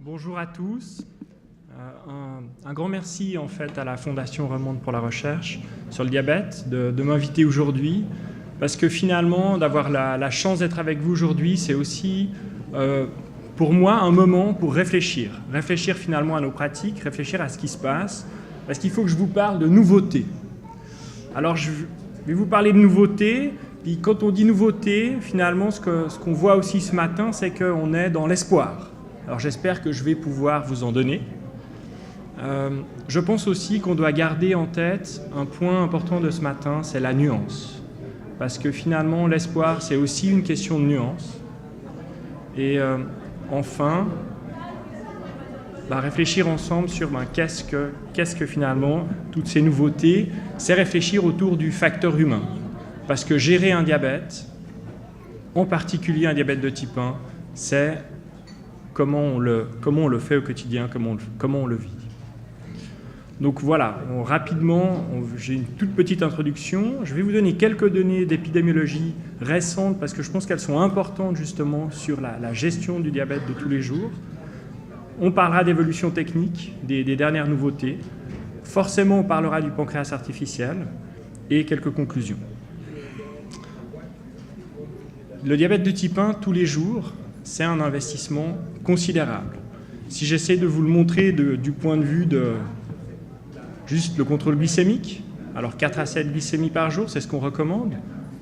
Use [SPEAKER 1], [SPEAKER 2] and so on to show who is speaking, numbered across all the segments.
[SPEAKER 1] Bonjour à tous. Un grand merci en fait à la Fondation Remonte pour la recherche sur le diabète de m'inviter aujourd'hui, parce que finalement d'avoir la chance d'être avec vous aujourd'hui, c'est aussi pour moi un moment pour réfléchir finalement à nos pratiques, réfléchir à ce qui se passe, parce qu'il faut que je vous parle de nouveautés. Alors je vais vous parler de nouveautés, puis quand on dit nouveauté, finalement ce qu'on voit aussi ce matin, c'est qu'on est dans l'espoir. Alors j'espère que je vais pouvoir vous en donner. Je pense aussi qu'on doit garder en tête un point important de ce matin, c'est la nuance. Parce que finalement, l'espoir, c'est aussi une question de nuance. Et enfin, réfléchir ensemble sur qu'est-ce que finalement toutes ces nouveautés, c'est réfléchir autour du facteur humain. Parce que gérer un diabète, en particulier un diabète de type 1, c'est comment on le fait au quotidien, comment on le vit. Donc voilà, rapidement, j'ai une toute petite introduction. Je vais vous donner quelques données d'épidémiologie récentes parce que je pense qu'elles sont importantes justement sur la gestion du diabète de tous les jours. On parlera d'évolution technique, des dernières nouveautés. Forcément, on parlera du pancréas artificiel et quelques conclusions. Le diabète de type 1, tous les jours, c'est un investissement considérable. Si j'essaie de vous le montrer du point de vue de juste le contrôle glycémique, alors 4 à 7 glycémies par jour, c'est ce qu'on recommande,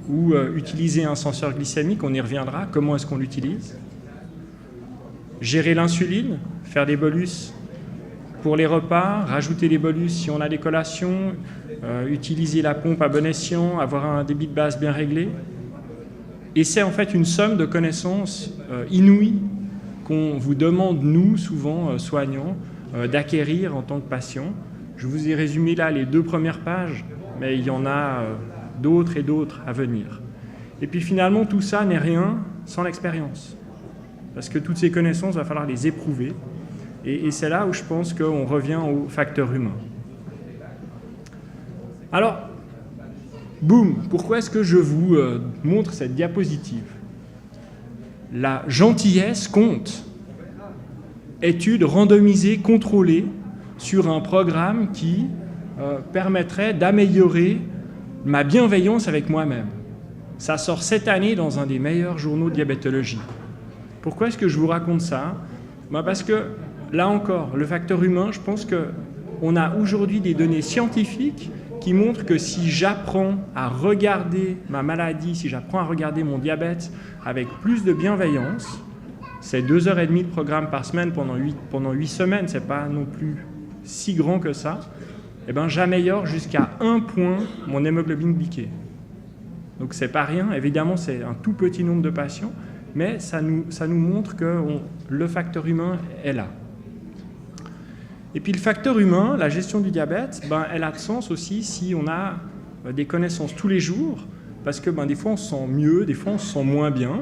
[SPEAKER 1] ou utiliser un senseur glycémique, on y reviendra, comment est-ce qu'on l'utilise. Gérer l'insuline, faire des bolus pour les repas, rajouter des bolus si on a des collations, utiliser la pompe à bon escient, avoir un débit de base bien réglé. Et c'est en fait une somme de connaissances inouïes qu'on vous demande, nous, souvent soignants, d'acquérir en tant que patient. Je vous ai résumé là les 2 premières pages, mais il y en a d'autres et d'autres à venir. Et puis finalement, tout ça n'est rien sans l'expérience. Parce que toutes ces connaissances, il va falloir les éprouver. Et c'est là où je pense qu'on revient au facteur humain. Alors, boum, pourquoi est-ce que je vous montre cette diapositive? La gentillesse compte. Étude randomisée, contrôlée, sur un programme qui permettrait d'améliorer ma bienveillance avec moi-même. Ça sort cette année dans un des meilleurs journaux de diabétologie. Pourquoi est-ce que je vous raconte ça? Parce que, là encore, le facteur humain, je pense qu'on a aujourd'hui des données scientifiques qui montrent que si j'apprends à regarder ma maladie, si j'apprends à regarder mon diabète avec plus de bienveillance, c'est 2h30 de programme par semaine pendant 8 semaines, c'est pas non plus si grand que ça, j'améliore jusqu'à 1 point mon hémoglobine glyquée. Donc c'est pas rien, évidemment c'est un tout petit nombre de patients, mais ça nous montre que le facteur humain est là. Et puis le facteur humain, la gestion du diabète, elle a de sens aussi si on a des connaissances tous les jours, parce que des fois on se sent mieux, des fois on se sent moins bien.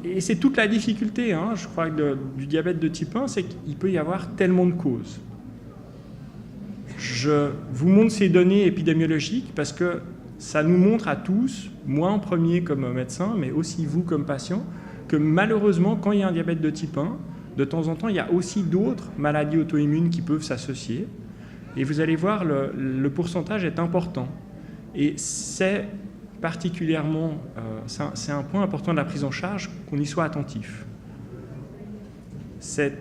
[SPEAKER 1] Et c'est toute la difficulté, je crois, du diabète de type 1, c'est qu'il peut y avoir tellement de causes. Je vous montre ces données épidémiologiques parce que ça nous montre à tous, moi en premier comme médecin, mais aussi vous comme patient, que malheureusement, quand il y a un diabète de type 1, de temps en temps, il y a aussi d'autres maladies auto-immunes qui peuvent s'associer. Et vous allez voir, le pourcentage est important. Et c'est particulièrement, c'est un point important de la prise en charge, qu'on y soit attentif. C'est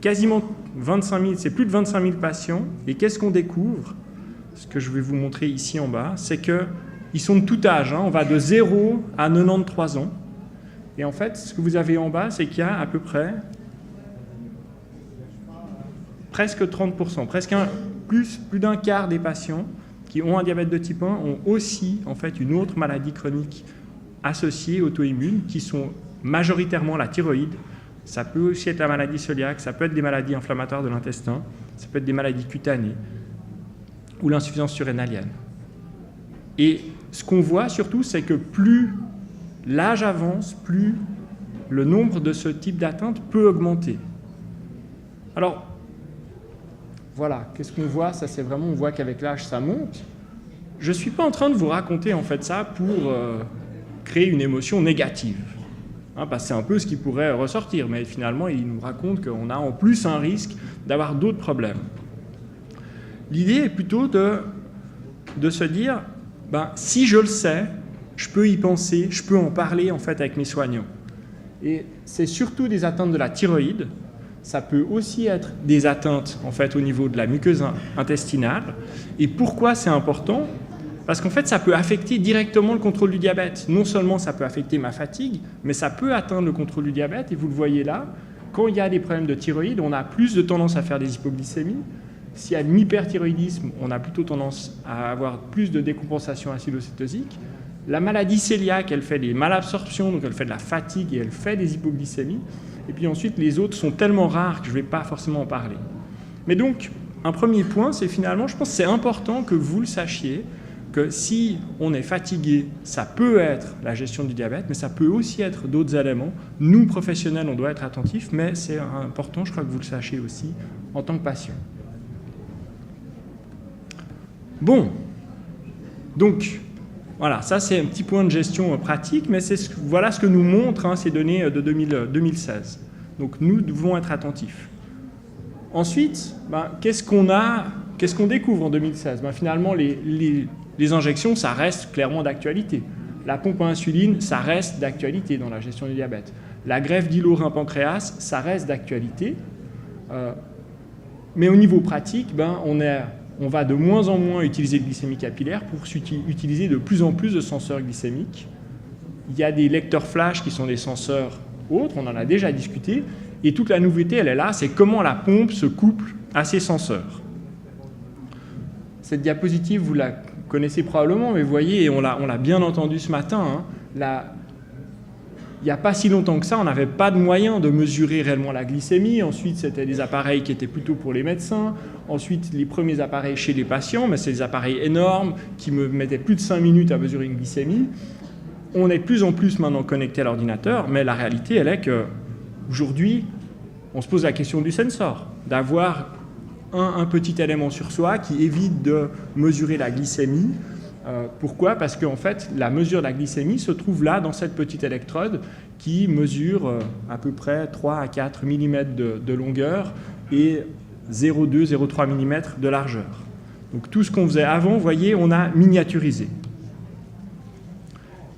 [SPEAKER 1] quasiment 25 000, c'est plus de 25 000 patients. Et qu'est-ce qu'on découvre? Ce que je vais vous montrer ici en bas, c'est qu'ils sont de tout âge. On va de 0 à 93 ans. Et en fait, ce que vous avez en bas, c'est qu'il y a à peu près presque 30%, plus d'un quart des patients qui ont un diabète de type 1 ont aussi en fait une autre maladie chronique associée auto-immune qui sont majoritairement la thyroïde. Ça peut aussi être la maladie cœliaque, ça peut être des maladies inflammatoires de l'intestin, ça peut être des maladies cutanées ou l'insuffisance surrénalienne. Et ce qu'on voit surtout, c'est que plus l'âge avance, plus le nombre de ce type d'atteinte peut augmenter. Alors, voilà, qu'est-ce qu'on voit? Ça, c'est vraiment, on voit qu'avec l'âge, ça monte. Je ne suis pas en train de vous raconter en fait ça pour créer une émotion négative. C'est un peu ce qui pourrait ressortir, mais finalement, il nous raconte qu'on a en plus un risque d'avoir d'autres problèmes. L'idée est plutôt de se dire, si je le sais, je peux y penser, je peux en parler en fait avec mes soignants. Et c'est surtout des atteintes de la thyroïde, ça peut aussi être des atteintes en fait au niveau de la muqueuse intestinale. Et pourquoi c'est important ? Parce qu'en fait, ça peut affecter directement le contrôle du diabète. Non seulement ça peut affecter ma fatigue, mais ça peut atteindre le contrôle du diabète. Et vous le voyez là, quand il y a des problèmes de thyroïde, on a plus de tendance à faire des hypoglycémies. S'il y a un hyperthyroïdisme, on a plutôt tendance à avoir plus de décompensation acidocétosique. La maladie cœliaque, elle fait des malabsorptions, donc elle fait de la fatigue et elle fait des hypoglycémies. Et puis ensuite, les autres sont tellement rares que je ne vais pas forcément en parler. Mais donc, un premier point, c'est finalement, je pense que c'est important que vous le sachiez, que si on est fatigué, ça peut être la gestion du diabète, mais ça peut aussi être d'autres éléments. Nous, professionnels, on doit être attentifs, mais c'est important, je crois que vous le sachiez aussi, en tant que patient. Bon, donc, voilà, ça c'est un petit point de gestion pratique, mais voilà ce que nous montrent ces données de 2016. Donc nous devons être attentifs. Ensuite, qu'est-ce qu'on découvre en 2016 ? Finalement, les injections, ça reste clairement d'actualité. La pompe à insuline, ça reste d'actualité dans la gestion du diabète. La greffe d'hylo-rein-pancréas, ça reste d'actualité. Mais au niveau pratique, on va de moins en moins utiliser le glycémie capillaire pour utiliser de plus en plus de senseurs glycémiques. Il y a des lecteurs flash qui sont des senseurs autres, on en a déjà discuté, et toute la nouveauté, elle est là, c'est comment la pompe se couple à ces senseurs. Cette diapositive, vous la connaissez probablement, mais vous voyez, et on l'a bien entendu ce matin, il n'y a pas si longtemps que ça, on n'avait pas de moyens de mesurer réellement la glycémie. Ensuite, c'était des appareils qui étaient plutôt pour les médecins. Ensuite, les premiers appareils chez les patients, mais c'est des appareils énormes qui me mettaient plus de 5 minutes à mesurer une glycémie. On est de plus en plus maintenant connecté à l'ordinateur, mais la réalité, elle est qu'aujourd'hui, on se pose la question du sensor, d'avoir un petit élément sur soi qui évite de mesurer la glycémie. Pourquoi ? Parce qu'en fait, la mesure de la glycémie se trouve là, dans cette petite électrode qui mesure à peu près 3 à 4 mm de longueur et 0,2-0,3 mm de largeur. Donc tout ce qu'on faisait avant, vous voyez, on a miniaturisé.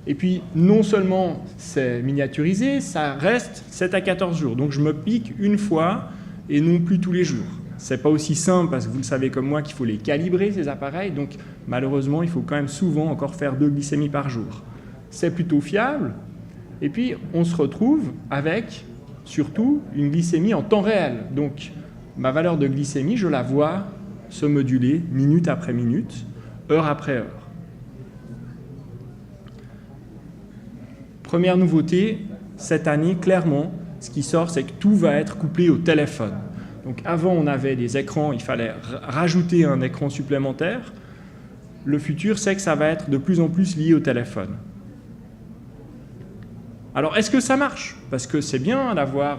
[SPEAKER 1] Et puis, non seulement c'est miniaturisé, ça reste 7 à 14 jours. Donc je me pique une fois et non plus tous les jours. C'est pas aussi simple parce que vous le savez comme moi qu'il faut les calibrer, ces appareils. Donc malheureusement, il faut quand même souvent encore faire 2 glycémies par jour. C'est plutôt fiable. Et puis, on se retrouve avec, surtout, une glycémie en temps réel. Donc, ma valeur de glycémie, je la vois se moduler minute après minute, heure après heure. Première nouveauté, cette année, clairement, ce qui sort, c'est que tout va être couplé au téléphone. Donc avant, on avait des écrans, il fallait rajouter un écran supplémentaire. Le futur, c'est que ça va être de plus en plus lié au téléphone. Alors, est-ce que ça marche ? Parce que c'est bien d'avoir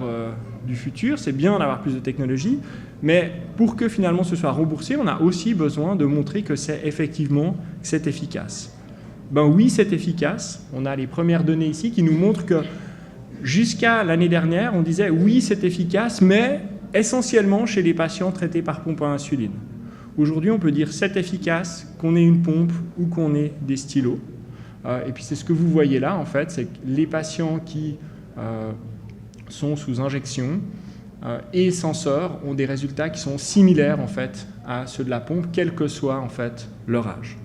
[SPEAKER 1] du futur, c'est bien d'avoir plus de technologie, mais pour que finalement ce soit remboursé, on a aussi besoin de montrer que c'est efficace. Oui, c'est efficace. On a les premières données ici qui nous montrent que jusqu'à l'année dernière, on disait oui, c'est efficace, mais essentiellement chez les patients traités par pompe à insuline. Aujourd'hui, on peut dire c'est efficace, qu'on ait une pompe ou qu'on ait des stylos. Et puis c'est ce que vous voyez là, en fait, c'est que les patients qui sont sous injection et senseurs ont des résultats qui sont similaires, en fait, à ceux de la pompe, quel que soit, en fait, leur âge.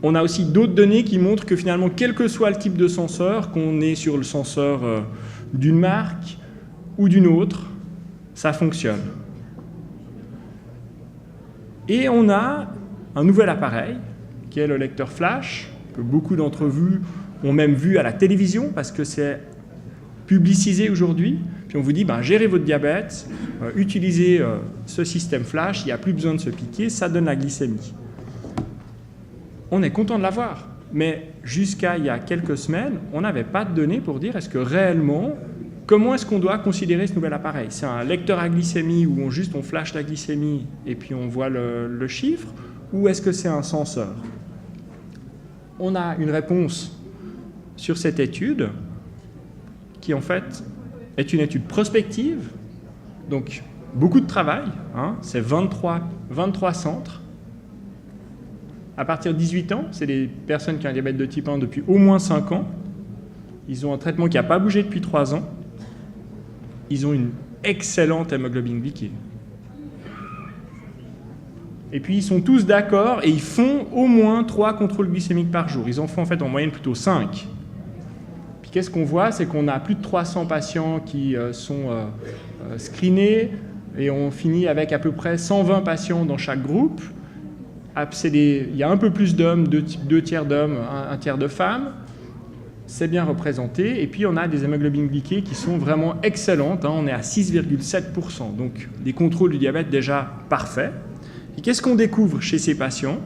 [SPEAKER 1] On a aussi d'autres données qui montrent que finalement, quel que soit le type de senseur, qu'on est sur le senseur d'une marque ou d'une autre, ça fonctionne. Et on a un nouvel appareil, qui est le lecteur flash, que beaucoup d'entre vous ont même vu à la télévision, parce que c'est publicisé aujourd'hui. Puis on vous dit, gérez votre diabète, utilisez ce système flash, il n'y a plus besoin de se piquer, ça donne la glycémie. On est content de l'avoir, mais jusqu'à il y a quelques semaines, on n'avait pas de données pour dire est-ce que réellement, comment est-ce qu'on doit considérer ce nouvel appareil ? C'est un lecteur à glycémie où on flash la glycémie et puis on voit le chiffre, ou est-ce que c'est un senseur ? On a une réponse sur cette étude, qui en fait est une étude prospective, donc beaucoup de travail, hein, c'est 23 centres. À partir de 18 ans, c'est des personnes qui ont un diabète de type 1 depuis au moins 5 ans. Ils ont un traitement qui n'a pas bougé depuis 3 ans. Ils ont une excellente hémoglobine glyquée. Et puis, ils sont tous d'accord et ils font au moins 3 contrôles glycémiques par jour. Ils en font en fait en moyenne plutôt 5. Puis, qu'est-ce qu'on voit? C'est qu'on a plus de 300 patients qui sont screenés et on finit avec à peu près 120 patients dans chaque groupe. Il y a un peu plus d'hommes, 2 tiers d'hommes, 1 tiers de femmes. C'est bien représenté. Et puis, on a des hémoglobines glyquées qui sont vraiment excellentes. Hein. On est à 6,7%. Donc, des contrôles du diabète déjà parfaits. Et qu'est-ce qu'on découvre chez ces patients?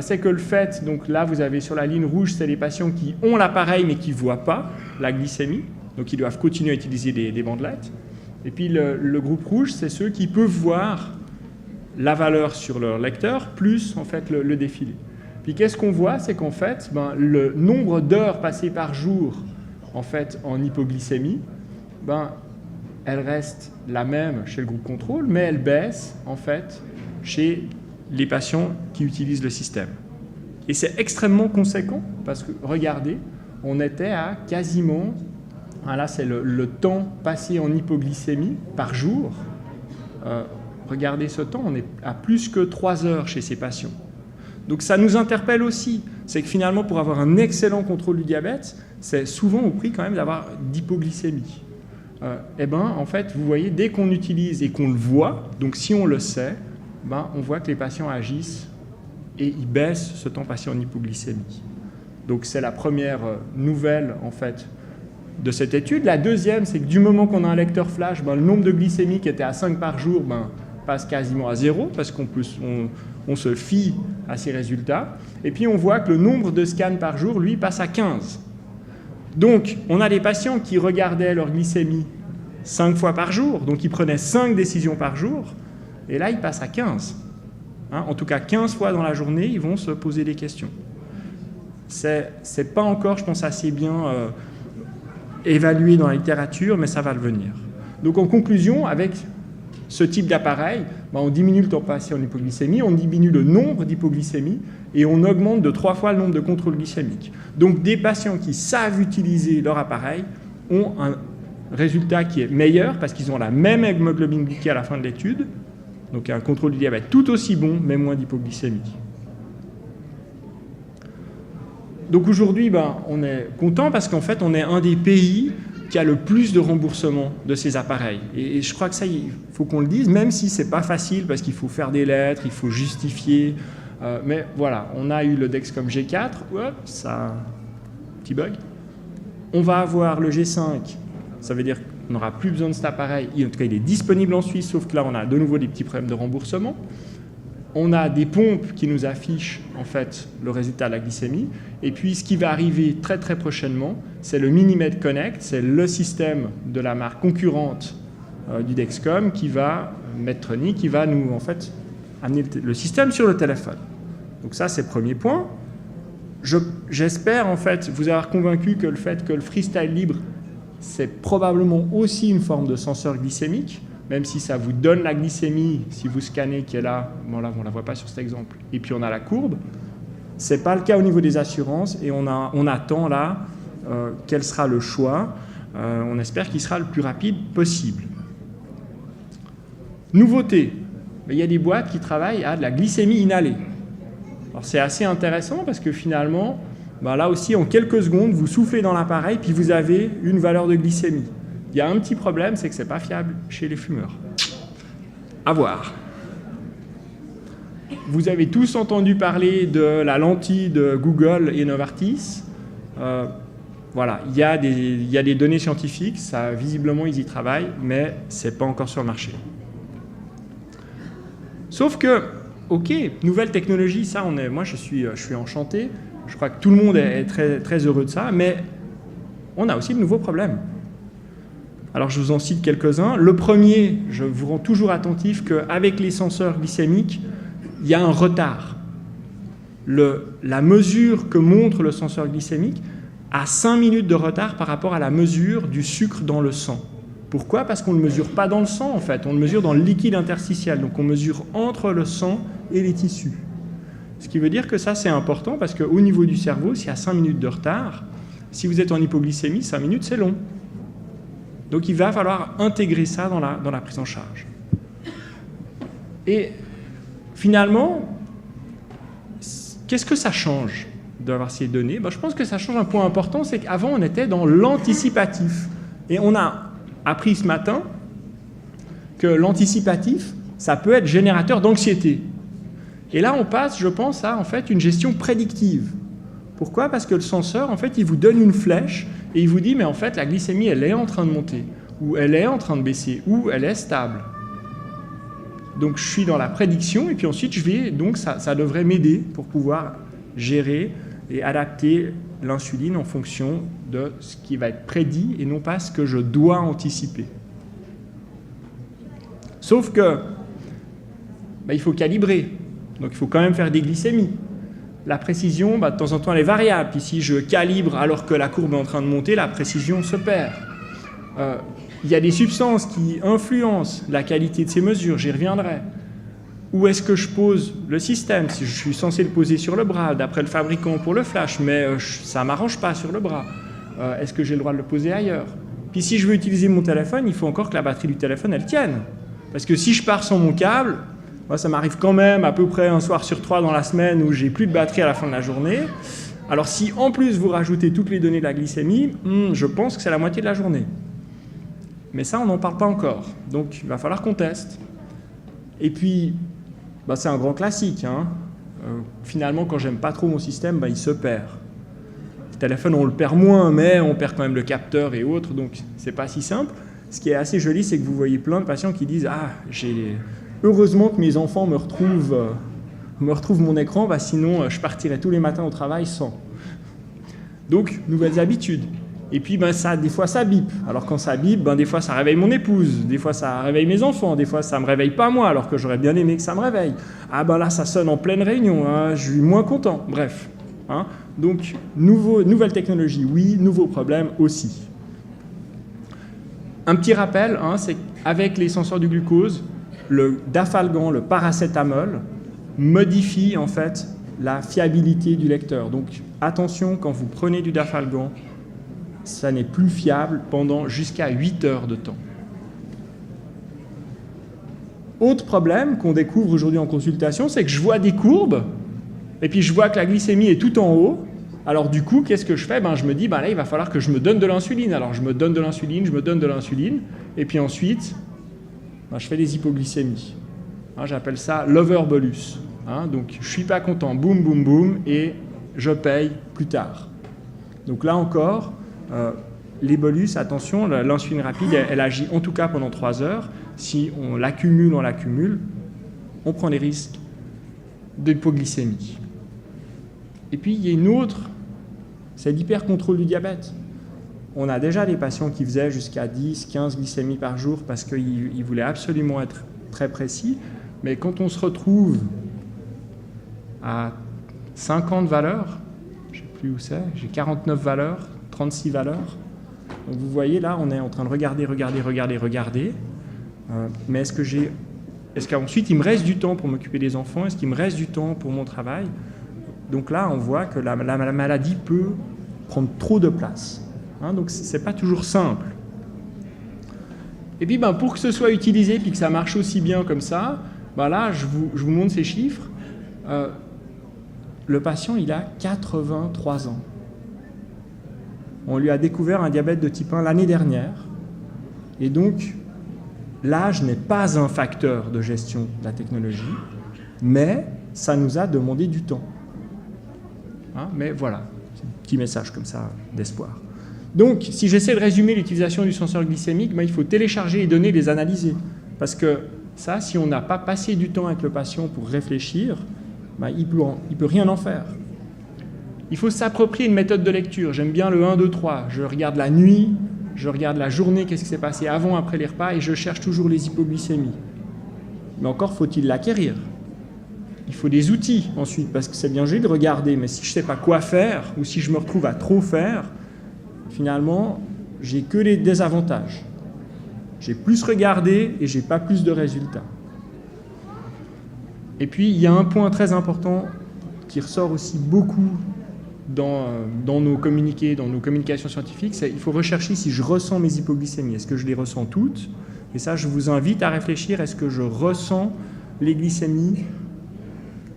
[SPEAKER 1] C'est que le fait, donc là, vous avez sur la ligne rouge, c'est les patients qui ont l'appareil mais qui ne voient pas la glycémie. Donc, ils doivent continuer à utiliser des bandelettes. Et puis, le groupe rouge, c'est ceux qui peuvent voir la valeur sur leur lecteur, plus en fait le défilé. Puis qu'est-ce qu'on voit? C'est qu'en fait, le nombre d'heures passées par jour en fait en hypoglycémie, elle reste la même chez le groupe contrôle, mais elle baisse en fait chez les patients qui utilisent le système. Et c'est extrêmement conséquent parce que regardez, on était à quasiment, là c'est le temps passé en hypoglycémie par jour. Regardez ce temps, on est à plus que 3 heures chez ces patients. Donc ça nous interpelle aussi, c'est que finalement pour avoir un excellent contrôle du diabète, c'est souvent au prix quand même d'avoir d'hypoglycémie. En fait, vous voyez, dès qu'on utilise et qu'on le voit, donc si on le sait, on voit que les patients agissent et ils baissent ce temps passé en hypoglycémie. Donc c'est la première nouvelle en fait de cette étude. La deuxième, c'est que du moment qu'on a un lecteur flash, le nombre de glycémies qui était à 5 par jour passe quasiment à 0 parce qu'on se fie à ces résultats. Et puis on voit que le nombre de scans par jour, lui, passe à 15. Donc on a des patients qui regardaient leur glycémie 5 fois par jour, donc ils prenaient 5 décisions par jour, et là ils passent à 15. En tout cas 15 fois dans la journée, ils vont se poser des questions. C'est pas encore, je pense, assez bien évalué dans la littérature, mais ça va le venir. Donc en conclusion, avec ce type d'appareil, on diminue le temps passé en hypoglycémie, on diminue le nombre d'hypoglycémies et on augmente de 3 fois le nombre de contrôles glycémiques. Donc des patients qui savent utiliser leur appareil ont un résultat qui est meilleur parce qu'ils ont la même hémoglobine glyquée à la fin de l'étude, donc un contrôle du diabète tout aussi bon, mais moins d'hypoglycémie. Donc aujourd'hui, on est content parce qu'en fait, on est un des pays qui a le plus de remboursement de ces appareils. Et je crois que ça, il faut qu'on le dise, même si ce n'est pas facile, parce qu'il faut faire des lettres, il faut justifier. Mais voilà, on a eu le Dexcom G4, ça, petit bug. On va avoir le G5, ça veut dire qu'on n'aura plus besoin de cet appareil. En tout cas, il est disponible en Suisse, sauf que là, on a de nouveau des petits problèmes de remboursement. On a des pompes qui nous affichent en fait le résultat de la glycémie. Et puis ce qui va arriver très très prochainement, c'est le MiniMed Connect, c'est le système de la marque concurrente du Dexcom Medtronic, qui va nous en fait amener le système sur le téléphone. Donc ça c'est le premier point. J'espère en fait vous avoir convaincu que le fait que le freestyle libre, c'est probablement aussi une forme de senseur glycémique. Même si ça vous donne la glycémie, si vous scannez qui est là, là on ne la voit pas sur cet exemple, et puis on a la courbe. Ce n'est pas le cas au niveau des assurances, et on attend là quel sera le choix. On espère qu'il sera le plus rapide possible. Nouveauté, il y a des boîtes qui travaillent à de la glycémie inhalée. Alors c'est assez intéressant parce que finalement, là aussi en quelques secondes, vous soufflez dans l'appareil, puis vous avez une valeur de glycémie. Il y a un petit problème, c'est que ce n'est pas fiable chez les fumeurs. À voir. Vous avez tous entendu parler de la lentille de Google et Novartis. Voilà, il y a des données scientifiques, ça, visiblement ils y travaillent, mais ce n'est pas encore sur le marché. Sauf que, ok, nouvelle technologie, ça, moi je suis enchanté, je crois que tout le monde est très, très heureux de ça, mais on a aussi de nouveaux problèmes. Alors je vous en cite quelques-uns. Le premier, je vous rends toujours attentif qu'avec les senseurs glycémiques, il y a un retard. La mesure que montre le senseur glycémique à 5 minutes de retard par rapport à la mesure du sucre dans le sang. Pourquoi? Parce qu'on ne le mesure pas dans le sang, en fait. On le mesure dans le liquide interstitiel. Donc, on mesure entre le sang et les tissus. Ce qui veut dire que ça, c'est important parce qu'au niveau du cerveau, s'il y a 5 minutes de retard, si vous êtes en hypoglycémie, 5 minutes, c'est long. Donc, il va falloir intégrer ça dans la prise en charge. Et finalement, qu'est-ce que ça change d'avoir ces données? Je pense que ça change un point important, c'est qu'avant, on était dans l'anticipatif. Et on a appris ce matin que l'anticipatif, ça peut être générateur d'anxiété. Et là, on passe, je pense, à en fait, une gestion prédictive. Pourquoi? Parce que le senseur, en fait, il vous donne une flèche et il vous dit, mais en fait, la glycémie, elle est en train de monter, ou elle est en train de baisser, ou elle est stable. Donc, je suis dans la prédiction, et puis ensuite, donc ça devrait m'aider pour pouvoir gérer et adapter l'insuline en fonction de ce qui va être prédit et non pas ce que je dois anticiper. Sauf que il faut calibrer, donc il faut quand même faire des glycémies. La précision, de temps en temps, elle est variable. Puis si je calibre alors que la courbe est en train de monter, la précision se perd. Il y a des substances qui influencent la qualité de ces mesures, j'y reviendrai. Où est-ce que je pose le système? Si je suis censé le poser sur le bras, d'après le fabricant pour le flash, mais ça ne m'arrange pas sur le bras. Est-ce que j'ai le droit de le poser ailleurs? Puis si je veux utiliser mon téléphone, il faut encore que la batterie du téléphone, elle tienne. Parce que si je pars sans mon câble, moi, ça m'arrive quand même à peu près un soir sur 3 dans la semaine où j'ai plus de batterie à la fin de la journée. Alors si en plus vous rajoutez toutes les données de la glycémie, je pense que c'est la moitié de la journée. Mais ça, on n'en parle pas encore. Donc il va falloir qu'on teste. Et puis, c'est un grand classique. Finalement, quand j'aime pas trop mon système, il se perd. Le téléphone, on le perd moins, mais on perd quand même le capteur et autres, donc c'est pas si simple. Ce qui est assez joli, c'est que vous voyez plein de patients qui disent « Ah, heureusement que mes enfants me retrouvent mon écran, sinon je partirais tous les matins au travail sans. » Donc, nouvelles habitudes. Et puis, des fois, ça bip. Alors, quand ça bip, des fois, ça réveille mon épouse. Des fois, ça réveille mes enfants. Des fois, ça ne me réveille pas moi, alors que j'aurais bien aimé que ça me réveille. Ah, là, ça sonne en pleine réunion. Je suis moins content. Bref. Donc, nouvelle technologie, oui. Nouveaux problèmes aussi. Un petit rappel, c'est qu'avec les senseurs du glucose, le dafalgan, le paracétamol, modifie, en fait, la fiabilité du lecteur. Donc, attention, quand vous prenez du dafalgan, ça n'est plus fiable pendant jusqu'à 8 heures de temps. Autre problème qu'on découvre aujourd'hui en consultation, c'est que je vois des courbes, et puis je vois que la glycémie est tout en haut. Alors du coup, qu'est-ce que je fais? Je me dis, là, il va falloir que je me donne de l'insuline. Alors je me donne de l'insuline, et puis ensuite, je fais des hypoglycémies. J'appelle ça l'overbolus. Donc je ne suis pas content, boum, boum, boum, et je paye plus tard. Donc là encore, les bolus, attention, l'insuline rapide, elle agit en tout cas pendant 3 heures. Si on l'accumule, on prend les risques d'hypoglycémie. Et puis, il y a une autre, c'est l'hypercontrôle du diabète. On a déjà des patients qui faisaient jusqu'à 10, 15 glycémies par jour parce qu'ils voulaient absolument être très précis. Mais quand on se retrouve à 50 valeurs, je ne sais plus où c'est, j'ai 49 valeurs, 36 valeurs. Donc vous voyez, là, on est en train de regarder. Mais est-ce qu'ensuite, il me reste du temps pour m'occuper des enfants? Est-ce qu'il me reste du temps pour mon travail? Donc là, on voit que la maladie peut prendre trop de place. Donc ce n'est pas toujours simple. Et puis, pour que ce soit utilisé et que ça marche aussi bien comme ça, là, je vous montre ces chiffres. Le patient, il a 83 ans. On lui a découvert un diabète de type 1 l'année dernière. Et donc, l'âge n'est pas un facteur de gestion de la technologie, mais ça nous a demandé du temps. Mais voilà, c'est un petit message comme ça d'espoir. Donc, si j'essaie de résumer l'utilisation du senseur glycémique, il faut télécharger les données, les analyser. Parce que ça, si on n'a pas passé du temps avec le patient pour réfléchir, il peut rien en faire. Il faut s'approprier une méthode de lecture. J'aime bien le 1, 2, 3. Je regarde la nuit, je regarde la journée, qu'est-ce qui s'est passé avant, après les repas, et je cherche toujours les hypoglycémies. Mais encore faut-il l'acquérir. Il faut des outils ensuite, parce que c'est bien joli de regarder, mais si je ne sais pas quoi faire, ou si je me retrouve à trop faire, finalement, j'ai que les désavantages. J'ai plus regardé et j'ai pas plus de résultats. Et puis, il y a un point très important qui ressort aussi beaucoup dans nos communiqués, dans nos communications scientifiques, c'est qu'il faut rechercher si je ressens mes hypoglycémies. Est-ce que je les ressens toutes? Et ça, je vous invite à réfléchir, est-ce que je ressens les glycémies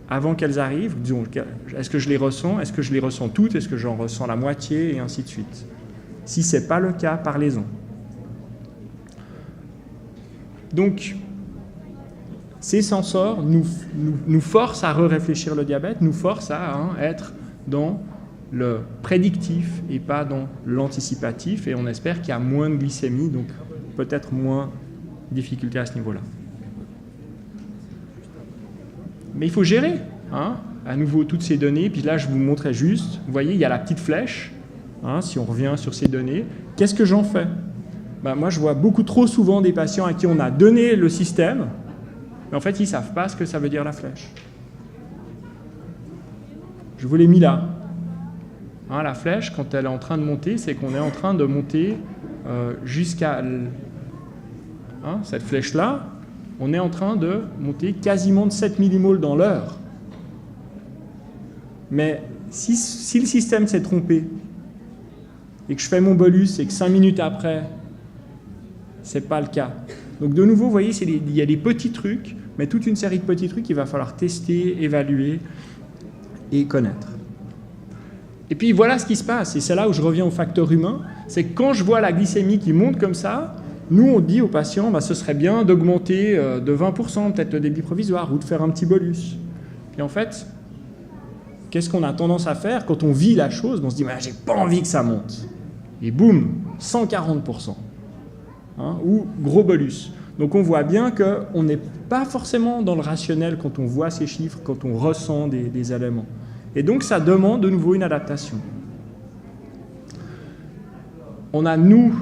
[SPEAKER 1] avant qu'elles arrivent? Disons, est-ce que je les ressens? Est-ce que je les ressens toutes? Est-ce que j'en ressens la moitié? Et ainsi de suite. Si ce n'est pas le cas, parlez-en. Donc, ces sensors nous forcent à réfléchir le diabète, nous forcent à être dans le prédictif et pas dans l'anticipatif. Et on espère qu'il y a moins de glycémie, donc peut-être moins de difficultés à ce niveau-là. Mais il faut gérer, à nouveau, toutes ces données. Puis là, je vous montrais juste, vous voyez, il y a la petite flèche. Si on revient sur ces données, qu'est-ce que j'en fais? Moi, je vois beaucoup trop souvent des patients à qui on a donné le système, mais en fait, ils ne savent pas ce que ça veut dire la flèche. Je vous l'ai mis là. La flèche, quand elle est en train de monter, c'est qu'on est en train de monter jusqu'à cette flèche-là. On est en train de monter quasiment de 7 millimoles dans l'heure. Mais si le système s'est trompé et que je fais mon bolus et que 5 minutes après, ce n'est pas le cas. Donc de nouveau, vous voyez, il y a des petits trucs, mais toute une série de petits trucs qu'il va falloir tester, évaluer et connaître. Et puis voilà ce qui se passe, et c'est là où je reviens au facteur humain, c'est que quand je vois la glycémie qui monte comme ça, nous on dit aux patients, ce serait bien d'augmenter de 20% peut-être le débit provisoire ou de faire un petit bolus. Et en fait, qu'est-ce qu'on a tendance à faire quand on vit la chose? On se dit, j'ai pas envie que ça monte. Et boum, 140%. Ou gros bolus. Donc on voit bien qu'on n'est pas forcément dans le rationnel quand on voit ces chiffres, quand on ressent des éléments. Et donc ça demande de nouveau une adaptation. On a, nous,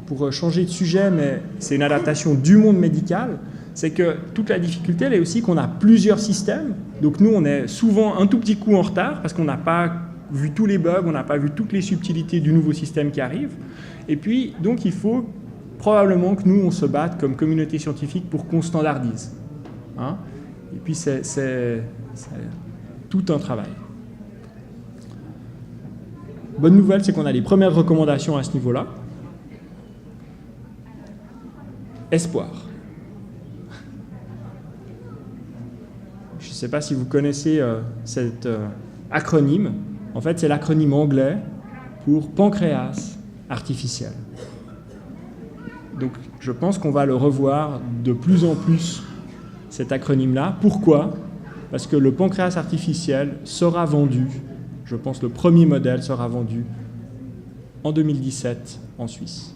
[SPEAKER 1] pour changer de sujet, mais c'est une adaptation du monde médical, c'est que toute la difficulté, elle est aussi qu'on a plusieurs systèmes. Donc nous, on est souvent un tout petit coup en retard parce qu'on n'a pas vu tous les bugs, on n'a pas vu toutes les subtilités du nouveau système qui arrive. Et puis, donc, il faut probablement que nous, on se batte comme communauté scientifique pour qu'on standardise. Et puis, c'est tout un travail. Bonne nouvelle, c'est qu'on a les premières recommandations à ce niveau-là. Espoir. Je ne sais pas si vous connaissez cet acronyme. En fait, c'est l'acronyme anglais pour pancréas artificiel. Donc, je pense qu'on va le revoir de plus en plus, cet acronyme-là. Pourquoi? Parce que le pancréas artificiel sera vendu, je pense le premier modèle sera vendu en 2017 en Suisse.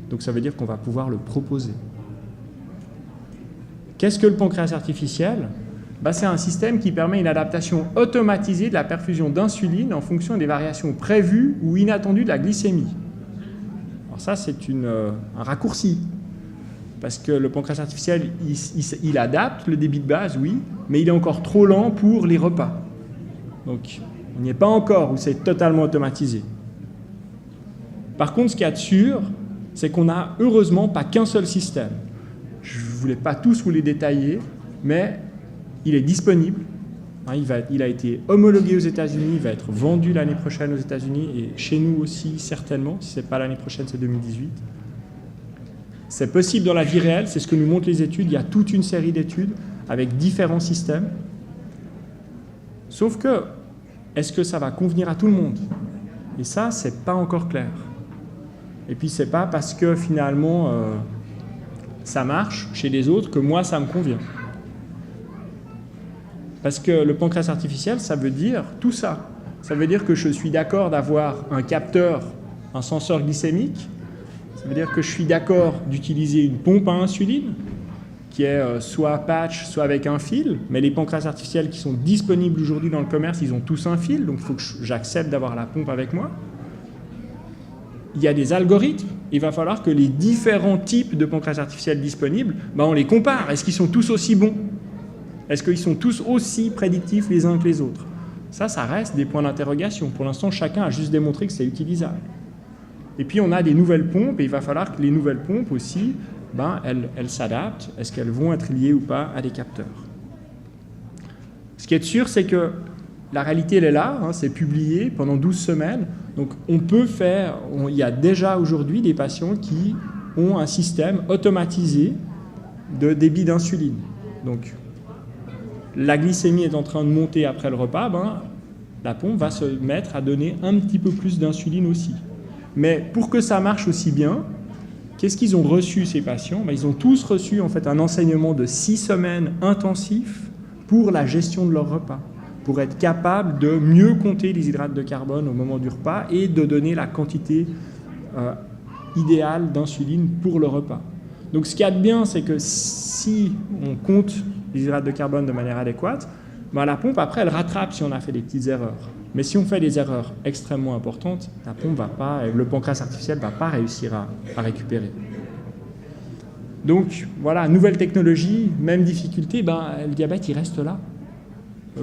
[SPEAKER 1] Donc, ça veut dire qu'on va pouvoir le proposer. Qu'est-ce que le pancréas artificiel? C'est un système qui permet une adaptation automatisée de la perfusion d'insuline en fonction des variations prévues ou inattendues de la glycémie. Alors ça, c'est un raccourci, parce que le pancréas artificiel, il adapte le débit de base, oui, mais il est encore trop lent pour les repas. Donc, on n'y est pas encore où c'est totalement automatisé. Par contre, ce qu'il y a de sûr, c'est qu'on n'a heureusement pas qu'un seul système. Je ne voulais pas tous vous les détailler, mais il est disponible. Il a été homologué aux États-Unis, il va être vendu l'année prochaine aux États-Unis et chez nous aussi certainement. Si ce n'est pas l'année prochaine, c'est 2018. C'est possible dans la vie réelle, c'est ce que nous montrent les études. Il y a toute une série d'études avec différents systèmes. Sauf que, est-ce que ça va convenir à tout le monde? Et ça, c'est pas encore clair. Et puis, c'est pas parce que finalement ça marche chez les autres que moi, ça me convient. Parce que le pancréas artificiel, ça veut dire tout ça. Ça veut dire que je suis d'accord d'avoir un capteur, un senseur glycémique. Ça veut dire que je suis d'accord d'utiliser une pompe à insuline, qui est soit patch, soit avec un fil. Mais les pancréas artificiels qui sont disponibles aujourd'hui dans le commerce, ils ont tous un fil, donc il faut que j'accepte d'avoir la pompe avec moi. Il y a des algorithmes. Il va falloir que les différents types de pancréas artificiels disponibles, on les compare. Est-ce qu'ils sont tous aussi bons? Est-ce qu'ils sont tous aussi prédictifs les uns que les autres? Ça reste des points d'interrogation. Pour l'instant, chacun a juste démontré que c'est utilisable. Et puis on a des nouvelles pompes, et il va falloir que les nouvelles pompes aussi, elles s'adaptent. Est-ce qu'elles vont être liées ou pas à des capteurs? Ce qui est sûr, c'est que la réalité, elle est là, c'est publié pendant 12 semaines. Donc on peut faire, il y a déjà aujourd'hui des patients qui ont un système automatisé de débit d'insuline. Donc la glycémie est en train de monter après le repas, la pompe va se mettre à donner un petit peu plus d'insuline aussi. Mais pour que ça marche aussi bien, qu'est-ce qu'ils ont reçu, ces patients? Ils ont tous reçu en fait un enseignement de 6 semaines intensif pour la gestion de leur repas, pour être capable de mieux compter les hydrates de carbone au moment du repas et de donner la quantité idéale d'insuline pour le repas. Donc ce qu'il y a de bien, c'est que si on compte les hydrates de carbone de manière adéquate, la pompe, après, elle rattrape si on a fait des petites erreurs. Mais si on fait des erreurs extrêmement importantes, la pompe va pas, le pancréas artificiel ne va pas réussir à récupérer. Donc, voilà, nouvelle technologie, même difficulté, le diabète, il reste là.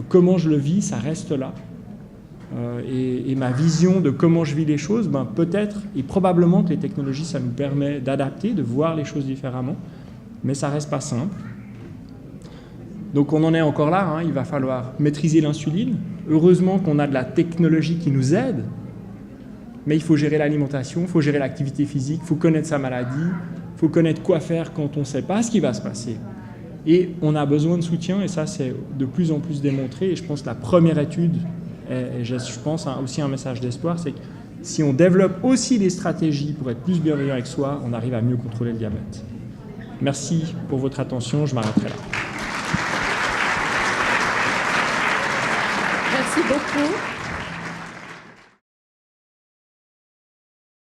[SPEAKER 1] Comment je le vis, ça reste là. Et ma vision de comment je vis les choses, peut-être et probablement que les technologies, ça nous permet d'adapter, de voir les choses différemment, mais ça reste pas simple. Donc on en est encore là, il va falloir maîtriser l'insuline. Heureusement qu'on a de la technologie qui nous aide, mais il faut gérer l'alimentation, il faut gérer l'activité physique, il faut connaître sa maladie, il faut connaître quoi faire quand on ne sait pas ce qui va se passer. Et on a besoin de soutien, et ça c'est de plus en plus démontré, et je pense que la première étude, et je pense aussi un message d'espoir, c'est que si on développe aussi des stratégies pour être plus bienveillant avec soi, on arrive à mieux contrôler le diabète. Merci pour votre attention, je m'arrêterai là.
[SPEAKER 2] Merci beaucoup.